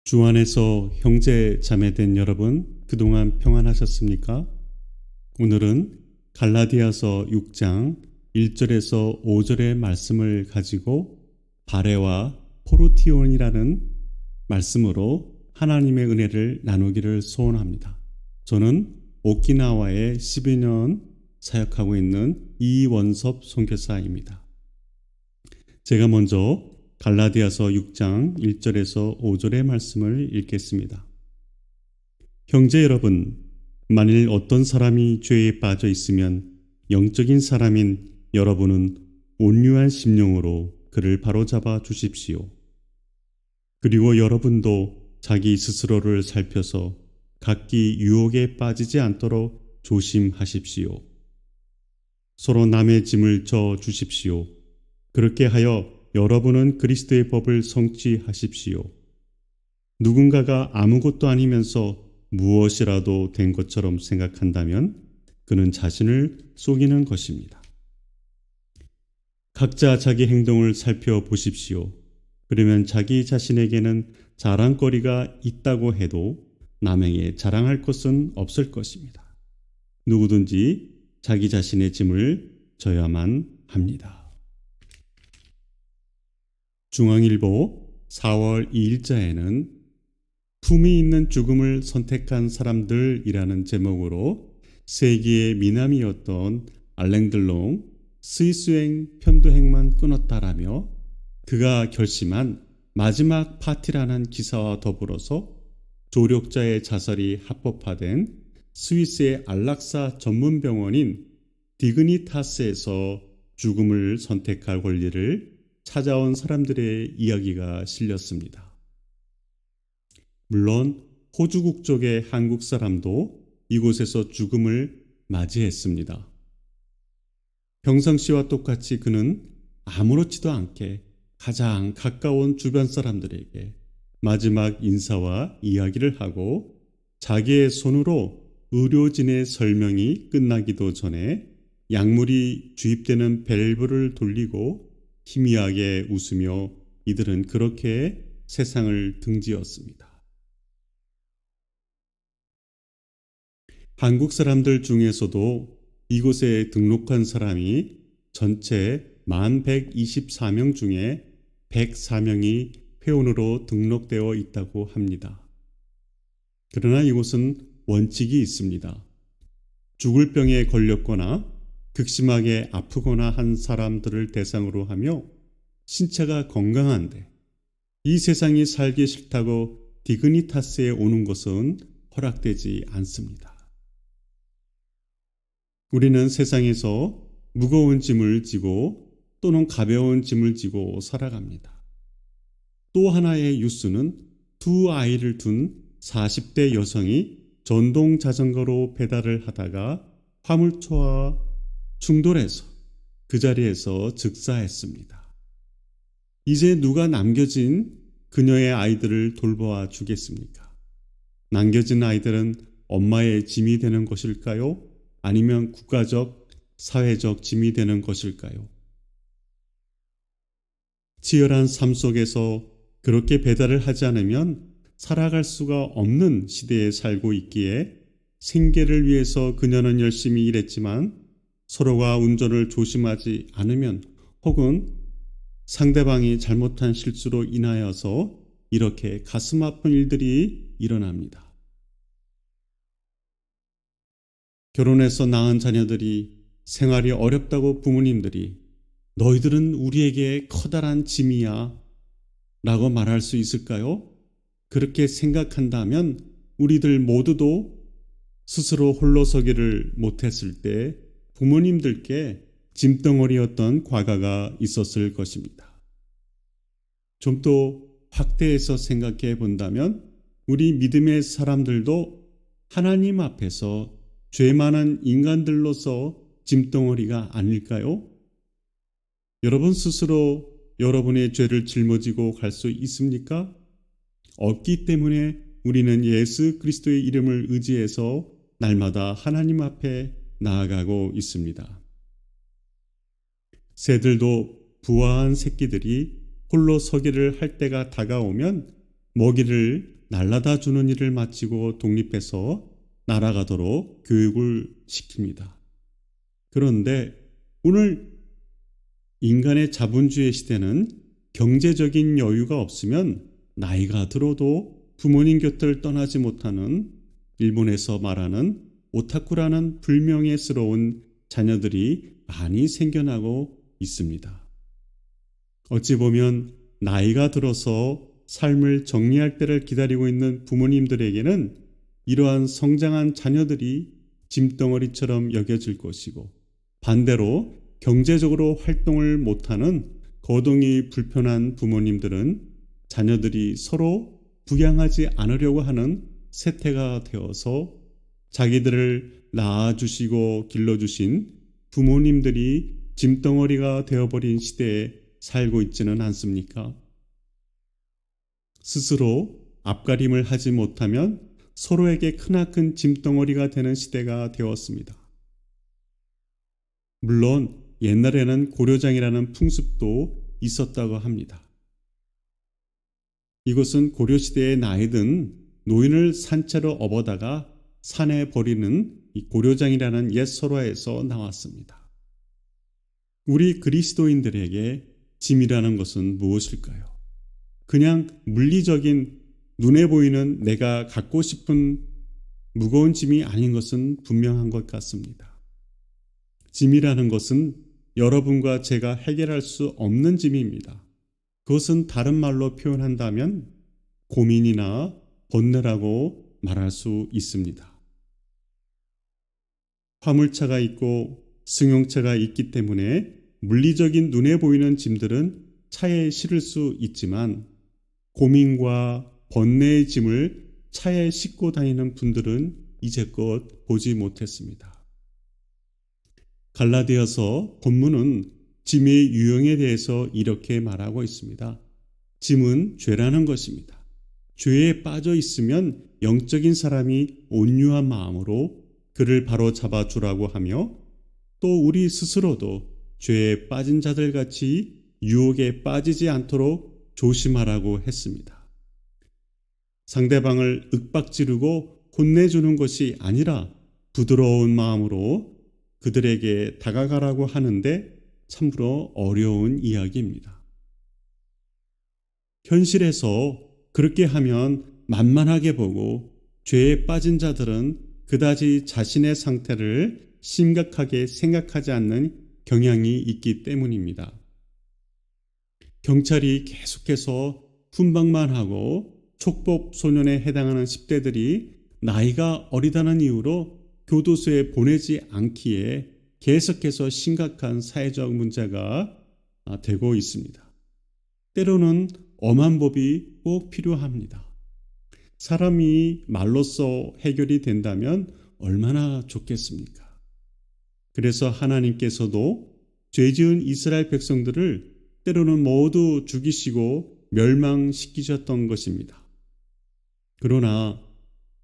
주 안에서 형제 자매된 여러분, 그동안 평안하셨습니까? 오늘은 갈라디아서 6장 1절에서 5절의 말씀을 가지고 바레와 포르티온이라는 말씀으로 하나님의 은혜를 나누기를 소원합니다. 저는 오키나와에 12년 사역하고 있는 이원섭 선교사입니다. 제가 먼저 갈라디아서 6장 1절에서 5절의 말씀을 읽겠습니다. 형제 여러분, 만일 어떤 사람이 죄에 빠져 있으면 영적인 사람인 여러분은 온유한 심령으로 그를 바로잡아 주십시오. 그리고 여러분도 자기 스스로를 살펴서 각기 유혹에 빠지지 않도록 조심하십시오. 서로 남의 짐을 져 주십시오. 그렇게 하여 여러분은 그리스도의 법을 성취하십시오. 누군가가 아무것도 아니면서 무엇이라도 된 것처럼 생각한다면 그는 자신을 속이는 것입니다. 각자 자기 행동을 살펴보십시오. 그러면 자기 자신에게는 자랑거리가 있다고 해도 남에게 자랑할 것은 없을 것입니다. 누구든지 자기 자신의 짐을 져야만 합니다. 중앙일보 4월 2일자에는 품이 있는 죽음을 선택한 사람들이라는 제목으로 세계의 미남이었던 알랭들롱 스위스행 편도행만 끊었다라며 그가 결심한 마지막 파티라는 기사와 더불어서 조력자의 자살이 합법화된 스위스의 안락사 전문병원인 디그니타스에서 죽음을 선택할 권리를 찾아온 사람들의 이야기가 실렸습니다. 물론 호주 국적의 한국 사람도 이곳에서 죽음을 맞이했습니다. 평상시와 똑같이 그는 아무렇지도 않게 가장 가까운 주변 사람들에게 마지막 인사와 이야기를 하고 자기의 손으로 의료진의 설명이 끝나기도 전에 약물이 주입되는 밸브를 돌리고 희미하게 웃으며 이들은 그렇게 세상을 등지었습니다. 한국 사람들 중에서도 이곳에 등록한 사람이 전체 1124명 중에 104명이 회원으로 등록되어 있다고 합니다. 그러나 이곳은 원칙이 있습니다. 죽을 병에 걸렸거나 극심하게 아프거나 한 사람들을 대상으로 하며 신체가 건강한데 이 세상이 살기 싫다고 디그니타스에 오는 것은 허락되지 않습니다. 우리는 세상에서 무거운 짐을 지고 또는 가벼운 짐을 지고 살아갑니다. 또 하나의 뉴스는 두 아이를 둔 40대 여성이 전동 자전거로 배달을 하다가 화물차와 충돌해서 그 자리에서 즉사했습니다. 이제 누가 남겨진 그녀의 아이들을 돌보아 주겠습니까? 남겨진 아이들은 엄마의 짐이 되는 것일까요? 아니면 국가적, 사회적 짐이 되는 것일까요? 치열한 삶 속에서 그렇게 배달을 하지 않으면 살아갈 수가 없는 시대에 살고 있기에 생계를 위해서 그녀는 열심히 일했지만 서로가 운전을 조심하지 않으면 혹은 상대방이 잘못한 실수로 인하여서 이렇게 가슴 아픈 일들이 일어납니다. 결혼해서 낳은 자녀들이 생활이 어렵다고 부모님들이 너희들은 우리에게 커다란 짐이야 라고 말할 수 있을까요? 그렇게 생각한다면 우리들 모두도 스스로 홀로서기를 못했을 때 부모님들께 짐덩어리였던 과거가 있었을 것입니다. 좀 더 확대해서 생각해 본다면 우리 믿음의 사람들도 하나님 앞에서 죄 많은 인간들로서 짐덩어리가 아닐까요? 여러분 스스로 여러분의 죄를 짊어지고 갈 수 있습니까? 없기 때문에 우리는 예수 그리스도의 이름을 의지해서 날마다 하나님 앞에 나아가고 있습니다. 새들도 부화한 새끼들이 홀로 서기를 할 때가 다가오면 먹이를 날라다 주는 일을 마치고 독립해서 날아가도록 교육을 시킵니다. 그런데 오늘 인간의 자본주의 시대는 경제적인 여유가 없으면 나이가 들어도 부모님 곁을 떠나지 못하는 일본에서 말하는 오타쿠라는 불명예스러운 자녀들이 많이 생겨나고 있습니다. 어찌 보면 나이가 들어서 삶을 정리할 때를 기다리고 있는 부모님들에게는 이러한 성장한 자녀들이 짐덩어리처럼 여겨질 것이고, 반대로 경제적으로 활동을 못하는 거동이 불편한 부모님들은 자녀들이 서로 부양하지 않으려고 하는 세태가 되어서 자기들을 낳아주시고 길러주신 부모님들이 짐덩어리가 되어버린 시대에 살고 있지는 않습니까? 스스로 앞가림을 하지 못하면 서로에게 크나큰 짐덩어리가 되는 시대가 되었습니다. 물론 옛날에는 고려장이라는 풍습도 있었다고 합니다. 이것은 고려시대의 나이든 노인을 산채로 업어다가 산에 버리는 이 고려장이라는 옛 설화에서 나왔습니다. 우리 그리스도인들에게 짐이라는 것은 무엇일까요? 그냥 물리적인 눈에 보이는 내가 갖고 싶은 무거운 짐이 아닌 것은 분명한 것 같습니다. 짐이라는 것은 여러분과 제가 해결할 수 없는 짐입니다. 그것은 다른 말로 표현한다면 고민이나 번뇌라고 말할 수 있습니다. 화물차가 있고 승용차가 있기 때문에 물리적인 눈에 보이는 짐들은 차에 실을 수 있지만 고민과 번뇌의 짐을 차에 싣고 다니는 분들은 이제껏 보지 못했습니다. 갈라디아서 본문은 짐의 유형에 대해서 이렇게 말하고 있습니다. 짐은 죄라는 것입니다. 죄에 빠져 있으면 영적인 사람이 온유한 마음으로 그를 바로 잡아주라고 하며, 또 우리 스스로도 죄에 빠진 자들같이 유혹에 빠지지 않도록 조심하라고 했습니다. 상대방을 윽박지르고 혼내주는 것이 아니라 부드러운 마음으로 그들에게 다가가라고 하는데 참으로 어려운 이야기입니다. 현실에서 그렇게 하면 만만하게 보고 죄에 빠진 자들은 그다지 자신의 상태를 심각하게 생각하지 않는 경향이 있기 때문입니다. 경찰이 계속해서 훈방만 하고 촉법 소년에 해당하는 10대들이 나이가 어리다는 이유로 교도소에 보내지 않기에 계속해서 심각한 사회적 문제가 되고 있습니다. 때로는 엄한 법이 꼭 필요합니다. 사람이 말로써 해결이 된다면 얼마나 좋겠습니까? 그래서 하나님께서도 죄지은 이스라엘 백성들을 때로는 모두 죽이시고 멸망시키셨던 것입니다. 그러나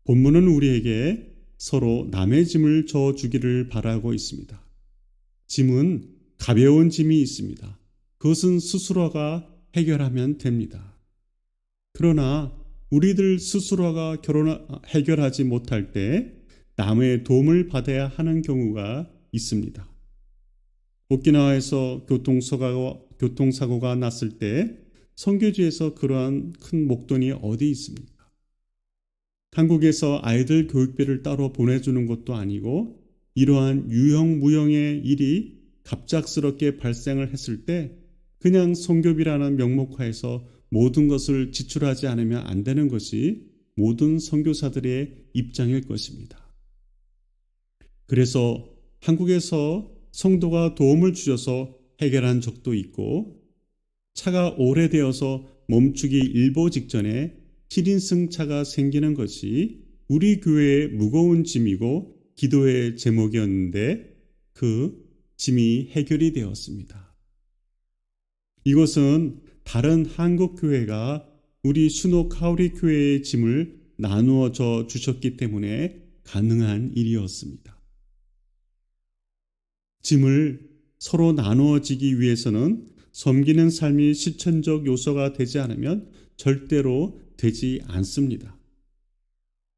본문은 우리에게 서로 남의 짐을 져주기를 바라고 있습니다. 짐은 가벼운 짐이 있습니다. 그것은 스스로가 해결하면 됩니다. 그러나 우리들 스스로가 해결하지 못할 때 남의 도움을 받아야 하는 경우가 있습니다. 오키나와에서 교통사고가 났을 때 선교지에서 그러한 큰 목돈이 어디 있습니까? 한국에서 아이들 교육비를 따로 보내주는 것도 아니고 이러한 유형무형의 일이 갑작스럽게 발생을 했을 때 그냥 선교비라는 명목하에서 모든 것을 지출하지 않으면 안 되는 것이 모든 선교사들의 입장일 것입니다. 그래서 한국에서 성도가 도움을 주셔서 해결한 적도 있고, 차가 오래되어서 멈추기 일보 직전에 7인승차가 생기는 것이 우리 교회의 무거운 짐이고 기도의 제목이었는데 그 짐이 해결이 되었습니다. 이것은 다른 한국 교회가 우리 슈노 카오리 교회의 짐을 나누어 주셨기 때문에 가능한 일이었습니다. 짐을 서로 나누어지기 위해서는 섬기는 삶이 실천적 요소가 되지 않으면 절대로 되지 않습니다.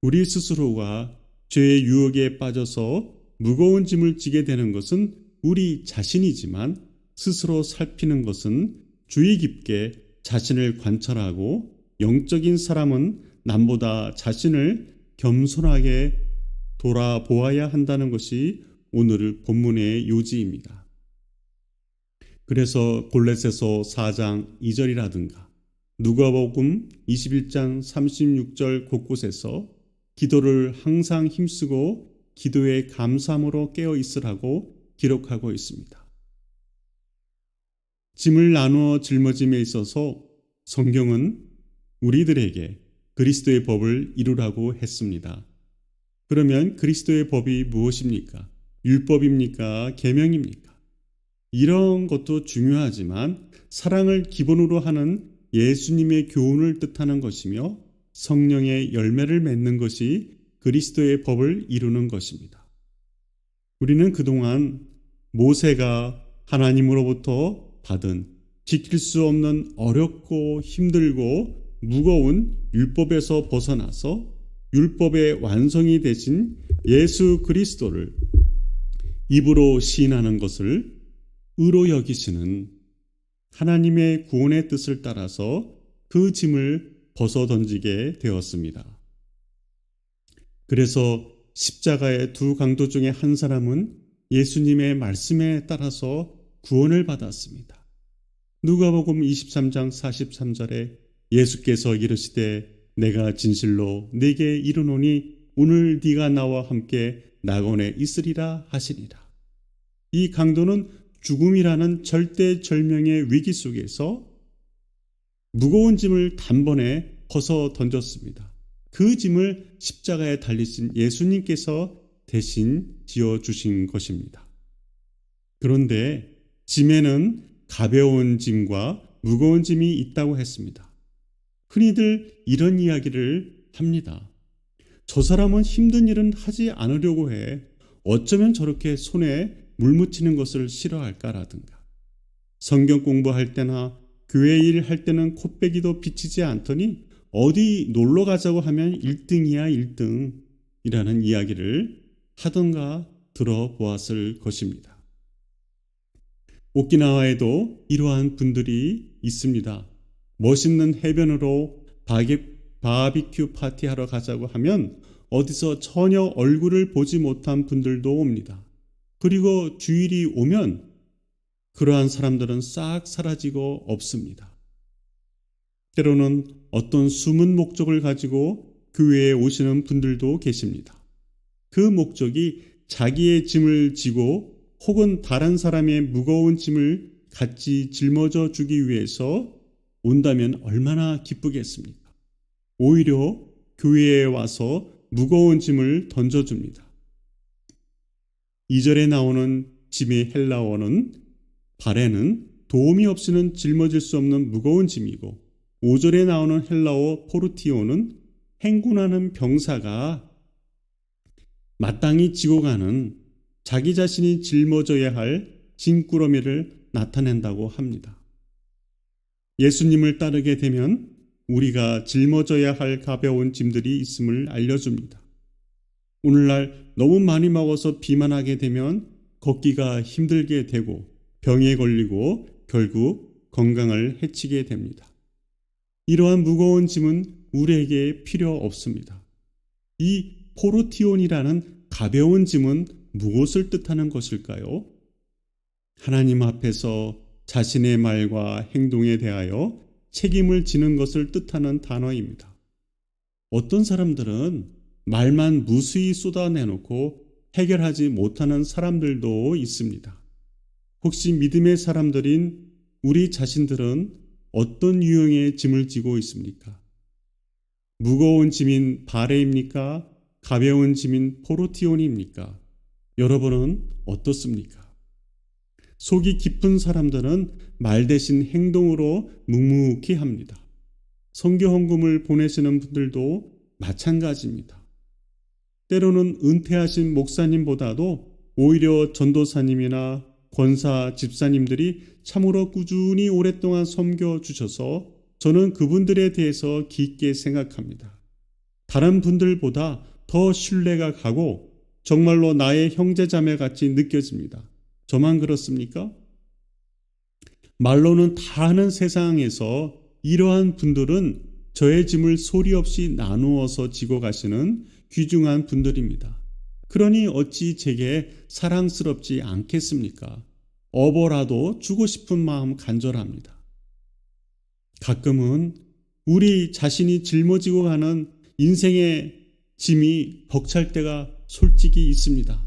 우리 스스로가 죄의 유혹에 빠져서 무거운 짐을 지게 되는 것은 우리 자신이지만 스스로 살피는 것은 주의 깊게 자신을 관찰하고 영적인 사람은 남보다 자신을 겸손하게 돌아보아야 한다는 것이 오늘 본문의 요지입니다. 그래서 골로새서 4장 2절이라든가 누가복음 21장 36절 곳곳에서 기도를 항상 힘쓰고 기도에 감사함으로 깨어 있으라고 기록하고 있습니다. 짐을 나누어 짊어짐에 있어서 성경은 우리들에게 그리스도의 법을 이루라고 했습니다. 그러면 그리스도의 법이 무엇입니까? 율법입니까? 계명입니까? 이런 것도 중요하지만 사랑을 기본으로 하는 예수님의 교훈을 뜻하는 것이며 성령의 열매를 맺는 것이 그리스도의 법을 이루는 것입니다. 우리는 그동안 모세가 하나님으로부터 받은 지킬 수 없는 어렵고 힘들고 무거운 율법에서 벗어나서 율법의 완성이 되신 예수 그리스도를 입으로 시인하는 것을 의로 여기시는 하나님의 구원의 뜻을 따라서 그 짐을 벗어 던지게 되었습니다. 그래서 십자가의 두 강도 중에 한 사람은 예수님의 말씀에 따라서 구원을 받았습니다. 누가복음 23장 43절에 예수께서 이르시되 내가 진실로 네게 이르노니 오늘 네가 나와 함께 낙원에 있으리라 하시니라. 이 강도는 죽음이라는 절대절명의 위기 속에서 무거운 짐을 단번에 벗어 던졌습니다. 그 짐을 십자가에 달리신 예수님께서 대신 지어주신 것입니다. 그런데 짐에는 가벼운 짐과 무거운 짐이 있다고 했습니다. 흔히들 이런 이야기를 합니다. 저 사람은 힘든 일은 하지 않으려고 해. 어쩌면 저렇게 손에 물 묻히는 것을 싫어할까라든가. 성경 공부할 때나 교회 일 할 때는 코빼기도 비치지 않더니 어디 놀러 가자고 하면 1등이야 1등이라는 이야기를 하던가 들어보았을 것입니다. 오키나와에도 이러한 분들이 있습니다. 멋있는 해변으로 바비큐 파티하러 가자고 하면 어디서 전혀 얼굴을 보지 못한 분들도 옵니다. 그리고 주일이 오면 그러한 사람들은 싹 사라지고 없습니다. 때로는 어떤 숨은 목적을 가지고 교회에 오시는 분들도 계십니다. 그 목적이 자기의 짐을 지고 혹은 다른 사람의 무거운 짐을 같이 짊어져 주기 위해서 온다면 얼마나 기쁘겠습니까? 오히려 교회에 와서 무거운 짐을 던져줍니다. 2절에 나오는 짐의 헬라어는 바레는 도움이 없이는 짊어질 수 없는 무거운 짐이고 5절에 나오는 헬라어 포르티오는 행군하는 병사가 마땅히 지고 가는 자기 자신이 짊어져야 할 짐꾸러미를 나타낸다고 합니다. 예수님을 따르게 되면 우리가 짊어져야 할 가벼운 짐들이 있음을 알려줍니다. 오늘날 너무 많이 먹어서 비만하게 되면 걷기가 힘들게 되고 병에 걸리고 결국 건강을 해치게 됩니다. 이러한 무거운 짐은 우리에게 필요 없습니다. 이 포르티온이라는 가벼운 짐은 무엇을 뜻하는 것일까요? 하나님 앞에서 자신의 말과 행동에 대하여 책임을 지는 것을 뜻하는 단어입니다. 어떤 사람들은 말만 무수히 쏟아내놓고 해결하지 못하는 사람들도 있습니다. 혹시 믿음의 사람들인 우리 자신들은 어떤 유형의 짐을 지고 있습니까? 무거운 짐인 바레입니까? 가벼운 짐인 포르티온입니까? 여러분은 어떻습니까? 속이 깊은 사람들은 말 대신 행동으로 묵묵히 합니다. 선교 헌금을 보내시는 분들도 마찬가지입니다. 때로는 은퇴하신 목사님보다도 오히려 전도사님이나 권사 집사님들이 참으로 꾸준히 오랫동안 섬겨 주셔서 저는 그분들에 대해서 깊게 생각합니다. 다른 분들보다 더 신뢰가 가고 정말로 나의 형제자매 같이 느껴집니다. 저만 그렇습니까? 말로는 다 하는 세상에서 이러한 분들은 저의 짐을 소리 없이 나누어서 지고 가시는 귀중한 분들입니다. 그러니 어찌 제게 사랑스럽지 않겠습니까? 업어라도 주고 싶은 마음 간절합니다. 가끔은 우리 자신이 짊어지고 가는 인생의 짐이 벅찰 때가 솔직히 있습니다.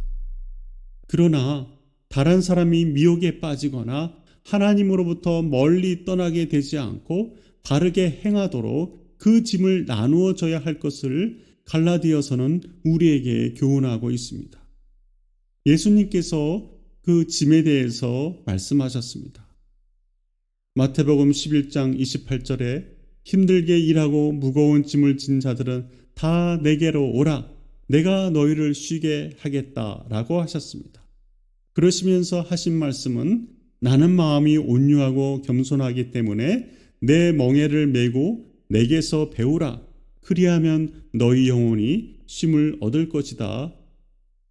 그러나 다른 사람이 미혹에 빠지거나 하나님으로부터 멀리 떠나게 되지 않고 바르게 행하도록 그 짐을 나누어 져야 할 것을 갈라디아서는 우리에게 교훈하고 있습니다. 예수님께서 그 짐에 대해서 말씀하셨습니다. 마태복음 11장 28절에 힘들게 일하고 무거운 짐을 진 자들은 다 내게로 오라. 내가 너희를 쉬게 하겠다라고 하셨습니다. 그러시면서 하신 말씀은 나는 마음이 온유하고 겸손하기 때문에 내 멍에를 메고 내게서 배우라. 그리하면 너희 영혼이 쉼을 얻을 것이다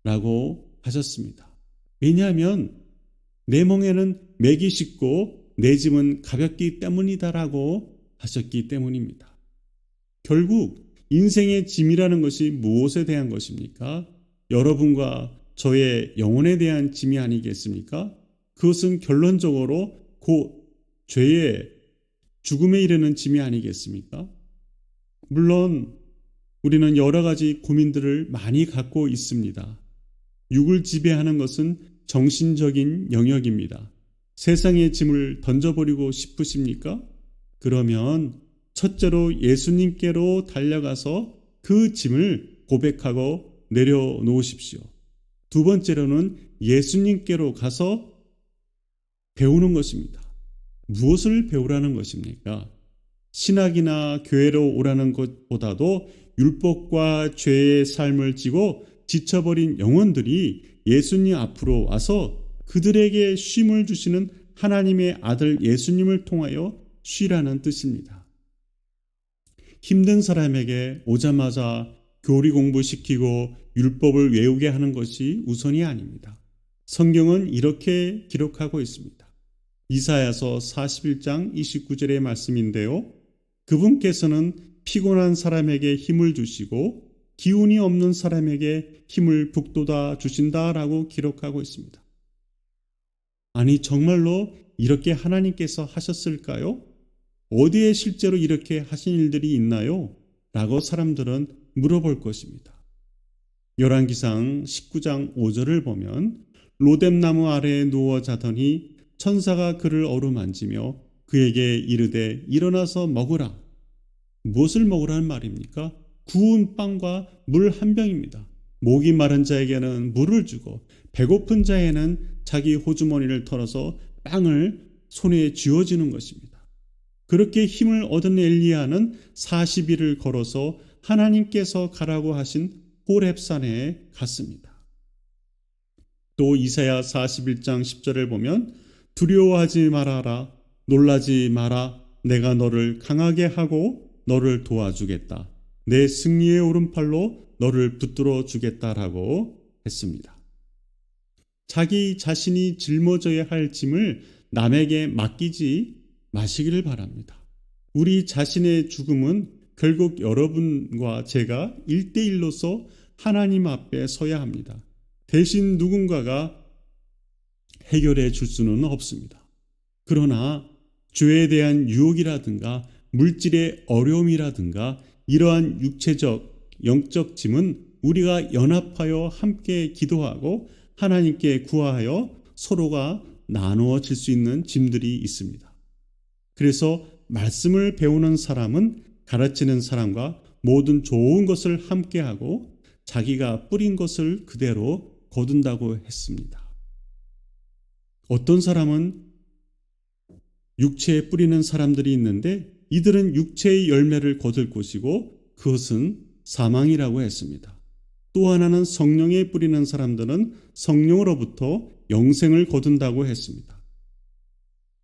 라고 하셨습니다. 왜냐하면 내 멍에는 매기 쉽고 내 짐은 가볍기 때문이다라고 하셨기 때문입니다. 결국 인생의 짐이라는 것이 무엇에 대한 것입니까? 여러분과 저의 영혼에 대한 짐이 아니겠습니까? 그것은 결론적으로 곧 죄의 죽음에 이르는 짐이 아니겠습니까? 물론 우리는 여러 가지 고민들을 많이 갖고 있습니다. 육을 지배하는 것은 정신적인 영역입니다. 세상의 짐을 던져버리고 싶으십니까? 그러면 첫째로 예수님께로 달려가서 그 짐을 고백하고 내려놓으십시오. 두 번째로는 예수님께로 가서 배우는 것입니다. 무엇을 배우라는 것입니까? 신학이나 교회로 오라는 것보다도 율법과 죄의 삶을 지고 지쳐버린 영혼들이 예수님 앞으로 와서 그들에게 쉼을 주시는 하나님의 아들 예수님을 통하여 쉬라는 뜻입니다. 힘든 사람에게 오자마자 교리 공부시키고 율법을 외우게 하는 것이 우선이 아닙니다. 성경은 이렇게 기록하고 있습니다. 이사야서 41장 29절의 말씀인데요. 그분께서는 피곤한 사람에게 힘을 주시고 기운이 없는 사람에게 힘을 북돋아 주신다라고 기록하고 있습니다. 아니 정말로 이렇게 하나님께서 하셨을까요? 어디에 실제로 이렇게 하신 일들이 있나요? 라고 사람들은 물어볼 것입니다. 열왕기상 19장 5절을 보면 로뎀나무 아래에 누워 자더니 천사가 그를 어루만지며 그에게 이르되 일어나서 먹으라. 무엇을 먹으라는 말입니까? 구운 빵과 물 한 병입니다. 목이 마른 자에게는 물을 주고 배고픈 자에는 자기 호주머니를 털어서 빵을 손에 쥐어주는 것입니다. 그렇게 힘을 얻은 엘리야는 40일을 걸어서 하나님께서 가라고 하신 호렙산에 갔습니다. 또 이사야 41장 10절을 보면 두려워하지 말아라. 놀라지 마라. 내가 너를 강하게 하고 너를 도와주겠다. 내 승리의 오른팔로 너를 붙들어 주겠다라고 했습니다. 자기 자신이 짊어져야 할 짐을 남에게 맡기지 마시기를 바랍니다. 우리 자신의 죽음은 결국 여러분과 제가 1대1로서 하나님 앞에 서야 합니다. 대신 누군가가 해결해 줄 수는 없습니다. 그러나 죄에 대한 유혹이라든가 물질의 어려움이라든가 이러한 육체적, 영적 짐은 우리가 연합하여 함께 기도하고 하나님께 구하여 서로가 나누어질 수 있는 짐들이 있습니다. 그래서 말씀을 배우는 사람은 가르치는 사람과 모든 좋은 것을 함께하고 자기가 뿌린 것을 그대로 거둔다고 했습니다. 어떤 사람은 육체에 뿌리는 사람들이 있는데 이들은 육체의 열매를 거둘 것이고 그것은 사망이라고 했습니다. 또 하나는 성령에 뿌리는 사람들은 성령으로부터 영생을 거둔다고 했습니다.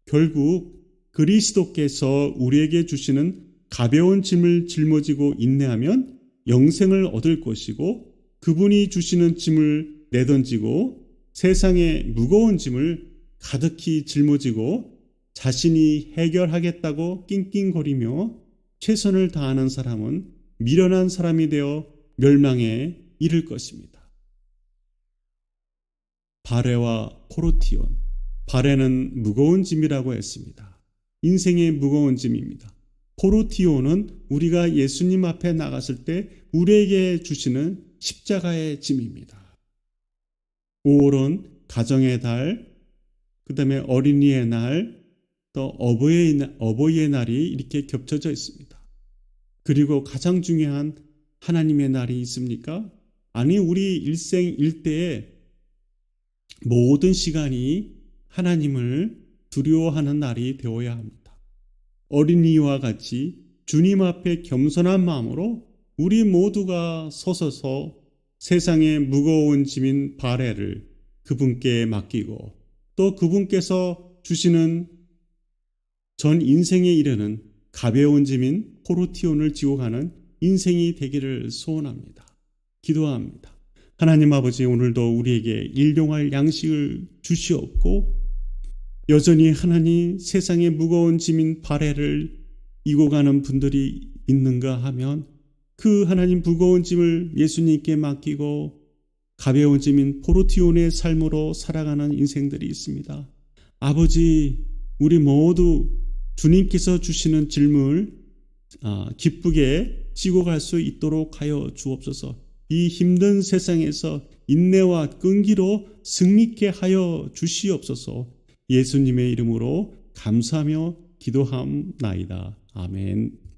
결국 그리스도께서 우리에게 주시는 가벼운 짐을 짊어지고 인내하면 영생을 얻을 것이고 그분이 주시는 짐을 내던지고 세상의 무거운 짐을 가득히 짊어지고 자신이 해결하겠다고 낑낑거리며 최선을 다하는 사람은 미련한 사람이 되어 멸망에 이를 것입니다. 바레와 포르티온, 바레는 무거운 짐이라고 했습니다. 인생의 무거운 짐입니다. 포르티온은 우리가 예수님 앞에 나갔을 때 우리에게 주시는 십자가의 짐입니다. 5월은 가정의 달, 그 다음에 어린이의 날, 또 어버이의 날이 이렇게 겹쳐져 있습니다. 그리고 가장 중요한 하나님의 날이 있습니까? 아니, 우리 일생 일대에 모든 시간이 하나님을 두려워하는 날이 되어야 합니다. 어린이와 같이 주님 앞에 겸손한 마음으로 우리 모두가 서서서 세상의 무거운 짐인 바레를 그분께 맡기고 또 그분께서 주시는 전 인생에 이르는 가벼운 짐인 포르티온을 지고 가는 인생이 되기를 소원합니다. 기도합니다. 하나님 아버지, 오늘도 우리에게 일용할 양식을 주시옵고 여전히 하나님 세상의 무거운 짐인 바레를 이고 가는 분들이 있는가 하면 그 하나님 무거운 짐을 예수님께 맡기고 가벼운 짐인 포르티온의 삶으로 살아가는 인생들이 있습니다. 아버지, 우리 모두 주님께서 주시는 짐을 기쁘게 지고 갈 수 있도록 하여 주옵소서. 이 힘든 세상에서 인내와 끈기로 승리케 하여 주시옵소서. 예수님의 이름으로 감사하며 기도함나이다. 아멘.